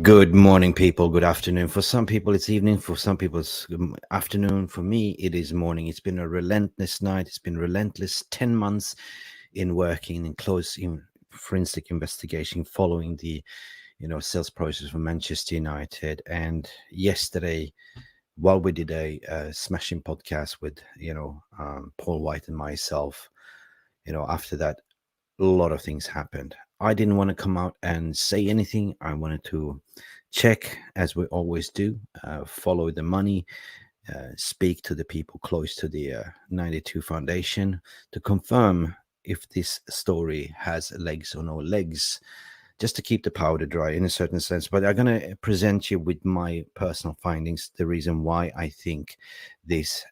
Good morning, people. Good afternoon. For some people, it's evening. For some people, it's afternoon. For me, it is morning. It's been a relentless night. It's been relentless 10 months in working in close forensic investigation following the, sales process for Manchester United. And yesterday, while we did a smashing podcast with, Paul White and myself, after that, a lot of things happened. I didn't want to come out and say anything. I wanted to check, as we always do, follow the money, speak to the people close to the 92 Foundation to confirm if this story has legs or no legs, just to keep the powder dry in a certain sense. But I'm going to present you with my personal findings, the reason why I think this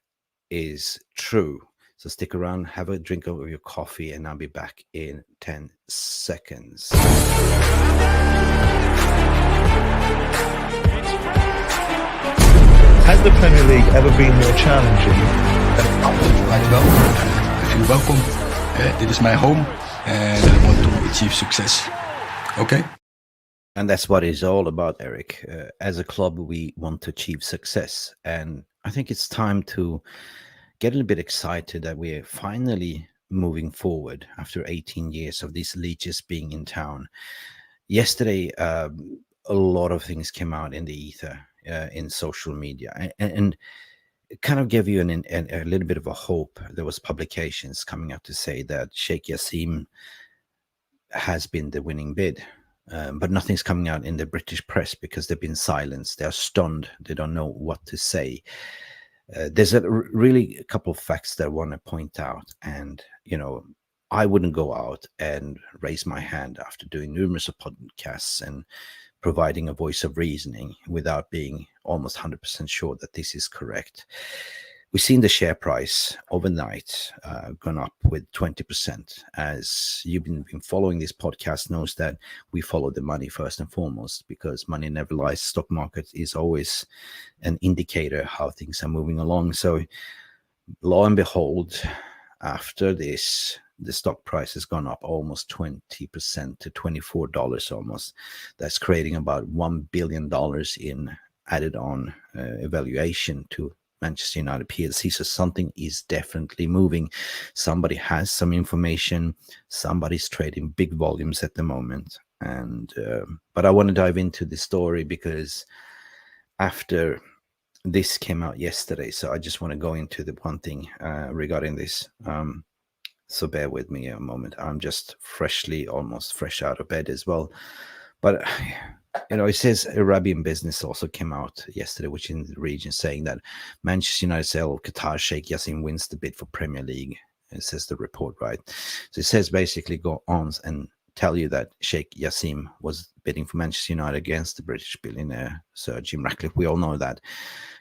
is true. So stick around, have a drink of your coffee, and I'll be back in 10 seconds. Has the Premier League ever been more challenging? Right, well, I feel welcome. Dit is my home, and I want to achieve success. Okay? And that's what it's all about, Eric. As a club, we want to achieve success. And I think it's time to get a little bit excited that we're finally moving forward after 18 years of these leeches being in town. Yesterday, a lot of things came out in the ether, in social media, and it kind of gave you a little bit of a hope. There was publications coming out to say that Sheikh Jassim has been the winning bid. But nothing's coming out in the British press because they've been silenced. They're stunned. They don't know what to say. There's really a couple of facts that I want to point out. And, I wouldn't go out and raise my hand after doing numerous podcasts and providing a voice of reasoning without being almost 100% sure that this is correct. We've seen the share price overnight gone up with 20%. As you've been following this podcast knows that we follow the money first and foremost, because money never lies. Stock market is always an indicator how things are moving along. So lo and behold, after this, the stock price has gone up almost 20% to $24 almost. That's creating about $1 billion in added on evaluation to Manchester United PLC. So something is definitely moving. Somebody has some information. Somebody's trading big volumes at the moment. And but I want to dive into the story because after this came out yesterday, so I just want to go into the one thing regarding this. So bear with me a moment. I'm just almost fresh out of bed as well. But it says Arabian Business also came out yesterday, which in the region, saying that Manchester United sale of Qatar Sheik Jassim wins the bid for Premier League. It says the report, right? So it says basically go on and tell you that Sheik Jassim was bidding for Manchester United against the British billionaire Sir Jim Ratcliffe. We all know that.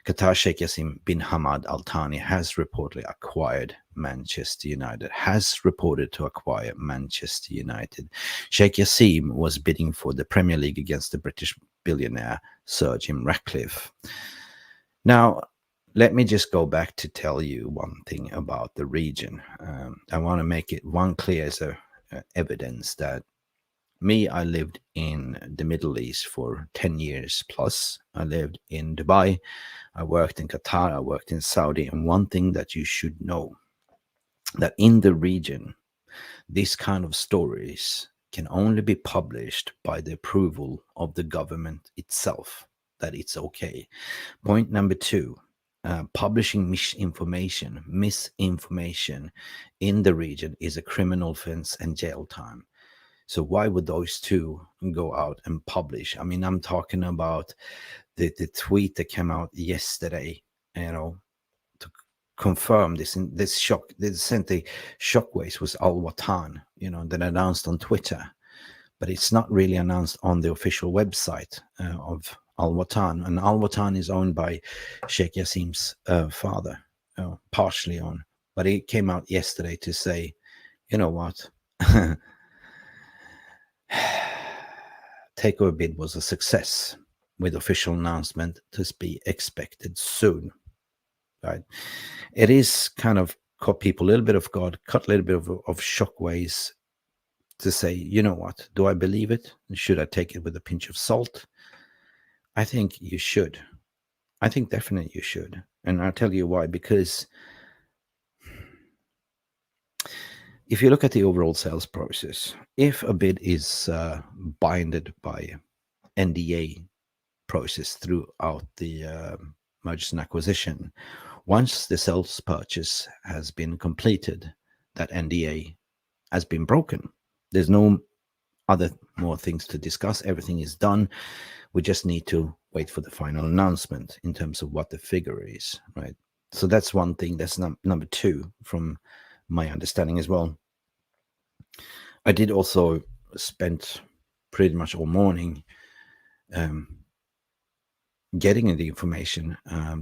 Qatar Sheik Jassim bin Hamad Al-Thani has reportedly acquired Manchester United, has reported to acquire Manchester United. Sheik Jassim was bidding for the Premier League against the British billionaire Sir Jim Ratcliffe. Now, let me just go back to tell you one thing about the region. I want to make it one clear as a evidence that I lived in the Middle East for 10 years plus. I lived in Dubai. I worked in Qatar. I worked in Saudi. And one thing that you should know, that in the region, these kind of stories can only be published by the approval of the government itself, that it's okay. Point number two, publishing misinformation in the region is a criminal offense and jail time. So why would those two go out and publish? I mean, I'm talking about the tweet that came out yesterday, to confirm this. And this sent the shockwaves was Al-Watan, that announced on Twitter. But it's not really announced on the official website of Al-Watan. And Al-Watan is owned by Sheikh Jassim's father, partially owned. But he came out yesterday to say, you know what? Takeover bid was a success, with official announcement to be expected soon. Right? It is kind of caught people a little bit of God, cut a little bit of shockwaves to say, you know what? Do I believe it? Should I take it with a pinch of salt? I think you should. I think definitely you should. And I'll tell you why. Because if you look at the overall sales process, if a bid is binded by NDA process throughout the mergers and acquisition, once the sales purchase has been completed, that NDA has been broken. There's no other more things to discuss. Everything is done. We just need to wait for the final announcement in terms of what the figure is, right? So that's one thing. That's number two from my understanding as well. I did also spend pretty much all morning getting the information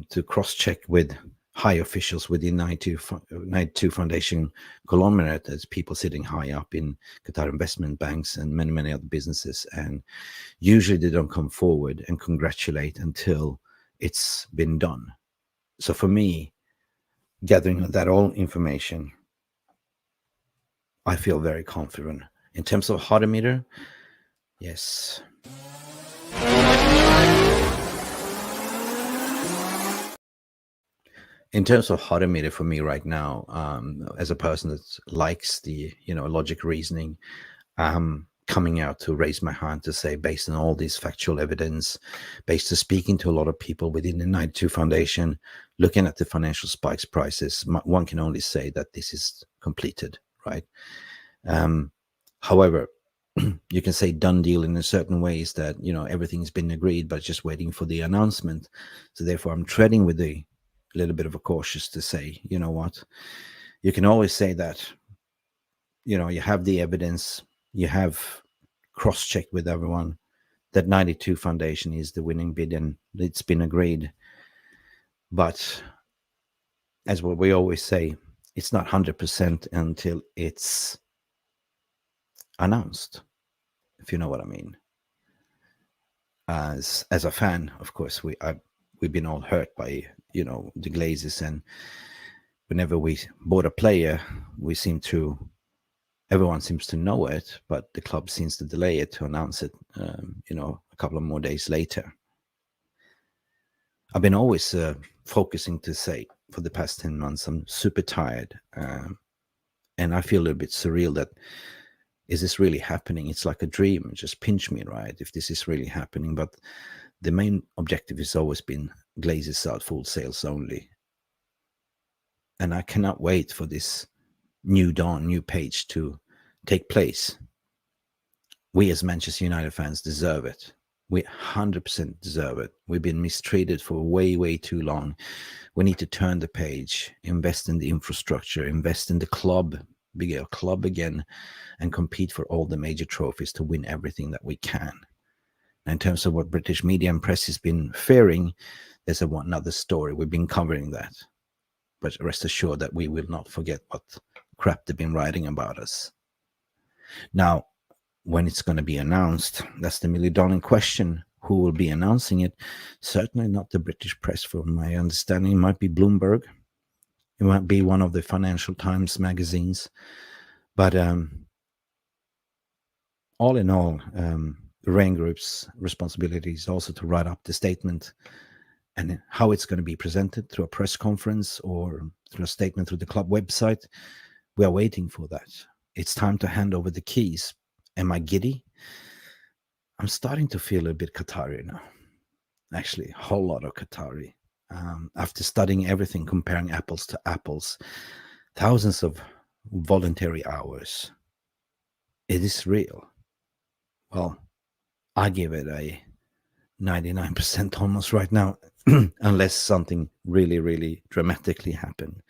to cross-check with high officials within 92 Foundation conglomerate, as people sitting high up in Qatar investment banks and many, many other businesses. And usually they don't come forward and congratulate until it's been done. So for me, gathering that all information, I feel very confident. In terms of heart meter, yes. In terms of heart meter for me right now, as a person that likes the logic reasoning, coming out to raise my hand to say, based on all this factual evidence, based on speaking to a lot of people within the 92 Foundation, looking at the financial spikes prices, one can only say that this is completed, right? However, you can say done deal in a certain ways that everything's been agreed, but just waiting for the announcement. So therefore, I'm treading with a little bit of a cautious to say, you know what, you can always say that you have the evidence, you have cross-checked with everyone that 92 Foundation is the winning bid and it's been agreed. But as what we always say, it's not 100% until it's announced, if you know what I mean. As a fan, of course, we've been all hurt by the Glazers, and whenever we bought a player, everyone seems to know it, but the club seems to delay it to announce it a couple of more days later. I've been always focusing to say for the past 10 months I'm super tired, and I feel a little bit surreal that is this really happening? It's like a dream. Just pinch me, right, if this is really happening. But the main objective has always been Glazers out, full sales only. And I cannot wait for this new dawn, new page to take place. We as Manchester United fans deserve it. We 100% deserve it. We've been mistreated for way, way too long. We need to turn the page, invest in the infrastructure, invest in the club, be a club again, and compete for all the major trophies to win everything that we can. In terms of what British media and press has been fearing, there's another story. We've been covering that. But rest assured that we will not forget what crap they've been writing about us. Now, when it's going to be announced, that's the million-dollar question. Who will be announcing it? Certainly not the British press, from my understanding. It might be Bloomberg. It might be one of the Financial Times magazines. But all in all, the Rain Group's responsibility is also to write up the statement, and how it's going to be presented through a press conference or through a statement through the club website. We are waiting for that. It's time to hand over the keys. Am I giddy? I'm starting to feel a bit Qatari now. Actually, a whole lot of Qatari. After studying everything, comparing apples to apples, thousands of voluntary hours. It is real. Well, I give it a 99% almost right now, unless something really, really dramatically happened.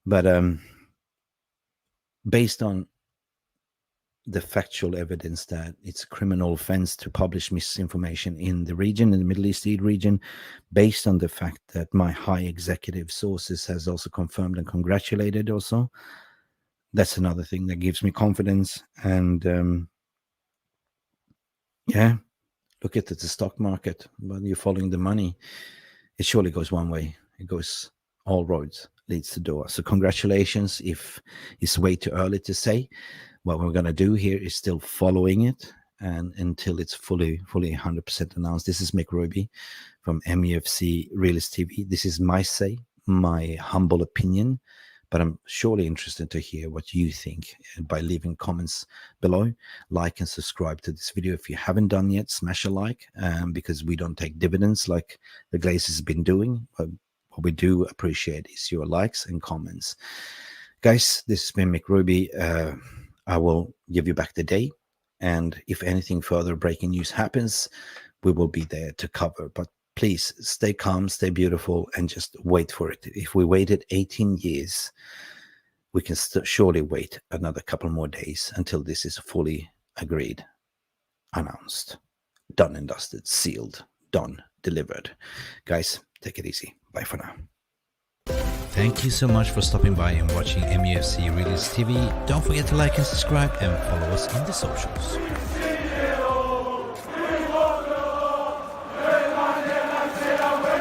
But based on the factual evidence that it's a criminal offense to publish misinformation in the region, in the Middle East region, based on the fact that my high executive sources has also confirmed and congratulated also, that's another thing that gives me confidence. And yeah, look at the stock market. When you're following the money, it surely goes one way. It goes all roads leads to door. So congratulations. If it's way too early to say, what we're going to do here is still following it and until it's fully 100% announced. This is Mick Ruby from MUFC Realist TV. This is my say, my humble opinion, but I'm surely interested to hear what you think by leaving comments below. Like and subscribe to this video if you haven't done yet. Smash a like, because we don't take dividends like the Glazers has been doing. But what we do appreciate is your likes and comments. Guys, this has been Mick Ruby. I will give you back the day, and if anything further breaking news happens, we will be there to cover. But please stay calm, stay beautiful, and just wait for it. If we waited 18 years, we can surely wait another couple more days until this is fully agreed, announced, done and dusted, sealed, done, delivered. Guys, take it easy. Bye for now. Thank you so much for stopping by and watching MUFC Realist TV. Don't forget to like and subscribe and follow us on the socials.